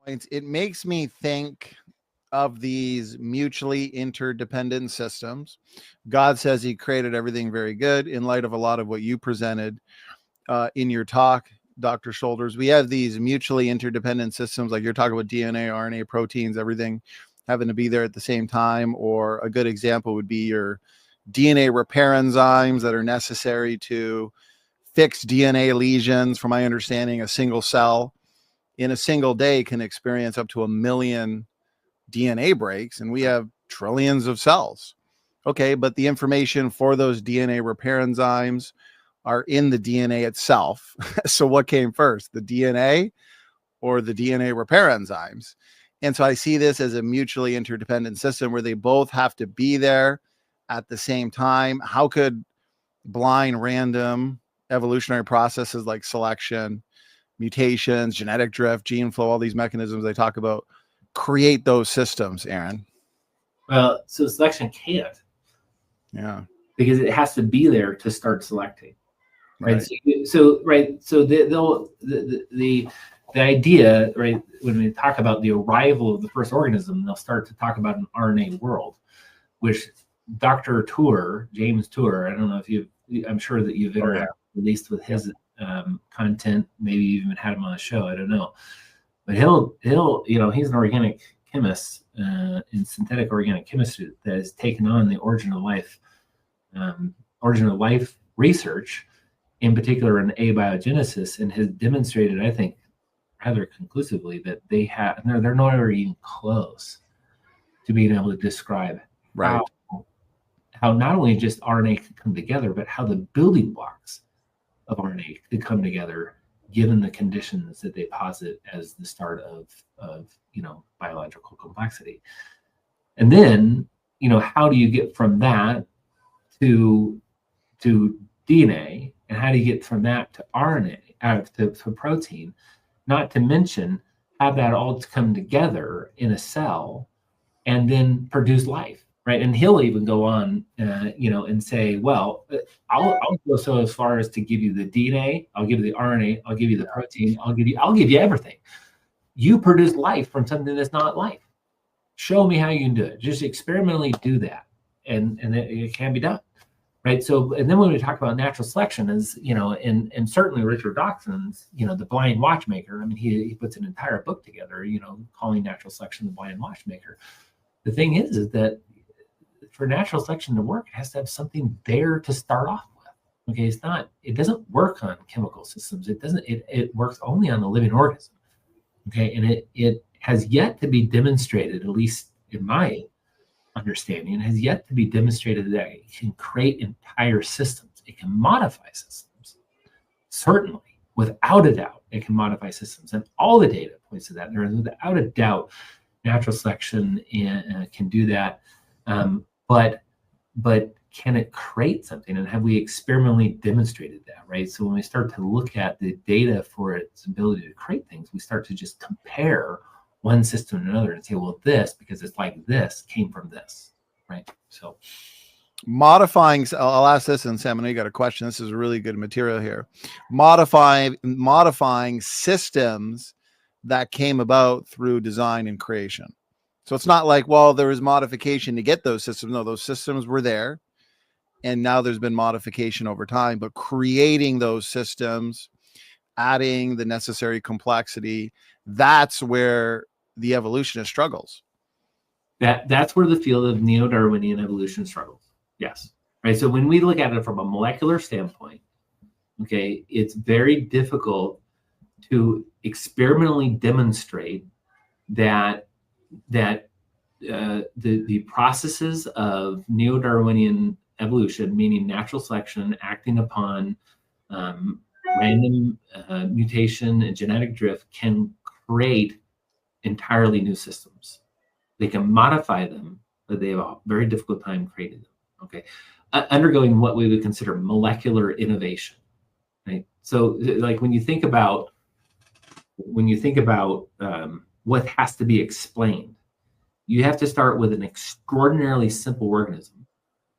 it makes me think of these mutually interdependent systems. God says he created everything very good in light of a lot of what you presented in your talk, Dr. Sholders. We have these mutually interdependent systems, like you're talking about DNA, RNA, proteins, everything having to be there at the same time. Or a good example would be your DNA repair enzymes that are necessary to fix DNA lesions. From my understanding, a single cell in a single day can experience up to 1 million DNA breaks, and we have trillions of cells. Okay, but the information for those DNA repair enzymes are in the DNA itself. So what came first, the DNA or the DNA repair enzymes? And so I see this as a mutually interdependent system where they both have to be there at the same time. How could blind, random evolutionary processes like selection, mutations, genetic drift, gene flow, all these mechanisms they talk about, create those systems, Aaron? Well, so selection can't. Yeah. Because it has to be there to start selecting. Right. Right. So the idea, right, when we talk about the arrival of the first organism, they'll start to talk about an RNA world, which Dr. Tour, James Tour, I don't know if I'm sure that you've interacted at least with his content, maybe even had him on a show, I don't know. But he'll he's an organic chemist in synthetic organic chemistry that has taken on the origin of life research, in particular in abiogenesis, and has demonstrated, I think, rather conclusively that they're not even close to being able to describe how not only just RNA can come together, but how the building blocks of RNA could come together given the conditions that they posit as the start of biological complexity. And then, how do you get from that to DNA, and how do you get from that to RNA, to protein, not to mention have that all come together in a cell and then produce life, right? And he'll even go on, and say, well, I'll go so as far as to give you the DNA, I'll give you the RNA, I'll give you the protein, I'll give you everything. You produce life from something that's not life. Show me how you can do it. Just experimentally do that, and it can be done. Right. So, and then when we talk about natural selection, and certainly Richard Dawson's, the blind watchmaker. I mean, he puts an entire book together, calling natural selection the blind watchmaker. The thing is that for natural selection to work, it has to have something there to start off with. Okay, it doesn't work on chemical systems. It works only on the living organism. Okay, and it has yet to be demonstrated, at least in my understanding, has yet to be demonstrated that it can create entire systems. It can modify systems. Certainly, without a doubt, it can modify systems. And all the data points to that. There is, without a doubt, natural selection can do that. But can it create something? And have we experimentally demonstrated that, right? So when we start to look at the data for its ability to create things, we start to just compare one system to another and say, well, this, because it's like this, came from this, right? So modifying, I'll ask this, and Sam, I know you got a question. This is really good material here. Modifying systems that came about through design and creation. So it's not like, well, there was modification to get those systems. No, those systems were there, and now there's been modification over time, but creating those systems, adding the necessary complexity, that's where the evolutionist struggles. That's where the field of neo-Darwinian evolution struggles. Yes. Right. So when we look at it from a molecular standpoint, okay, it's very difficult to experimentally demonstrate that the processes of neo-Darwinian evolution, meaning natural selection acting upon random mutation and genetic drift, can create entirely new systems. They can modify them, but they have a very difficult time creating them. Okay, undergoing what we would consider molecular innovation. Right. So, like when you think about what has to be explained, you have to start with an extraordinarily simple organism.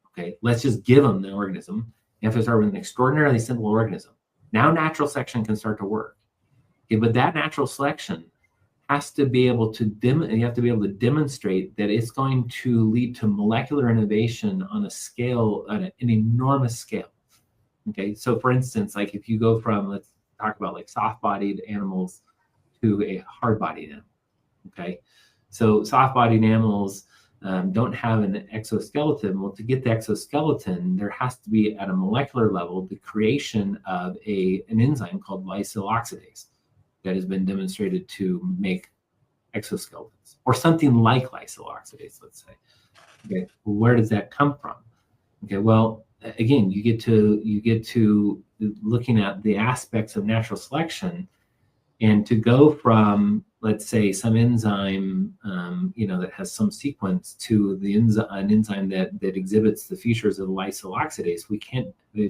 Okay, let's just give them the organism. You have to start with an extraordinarily simple organism. Now natural selection can start to work. Okay, but that natural selection has to be able to you have to be able to demonstrate that it's going to lead to molecular innovation on a scale, on an enormous scale. Okay, so for instance, like if you go from, let's talk about like soft-bodied animals to a hard-bodied animal. Okay, so soft-bodied animals don't have an exoskeleton. Well, to get the exoskeleton, there has to be at a molecular level the creation of an enzyme called lysyl oxidase that has been demonstrated to make exoskeletons, or something like lysyl oxidase, let's say. Okay, well, where does that come from? Okay, well, again, you get to looking at the aspects of natural selection, and to go from, let's say, some enzyme, that has some sequence to an enzyme that exhibits the features of lysyl oxidase. We've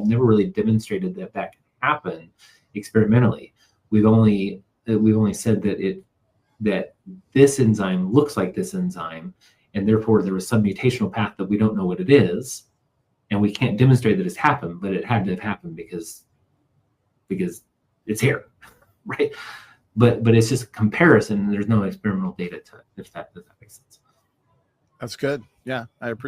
never really demonstrated that can happen experimentally. We've only said that this enzyme looks like this enzyme, and therefore there was some mutational path that we don't know what it is, and we can't demonstrate that it's happened, but it had to have happened because it's here, right? But it's just a comparison, and there's no experimental data to it, if that makes sense. That's good. Yeah, I appreciate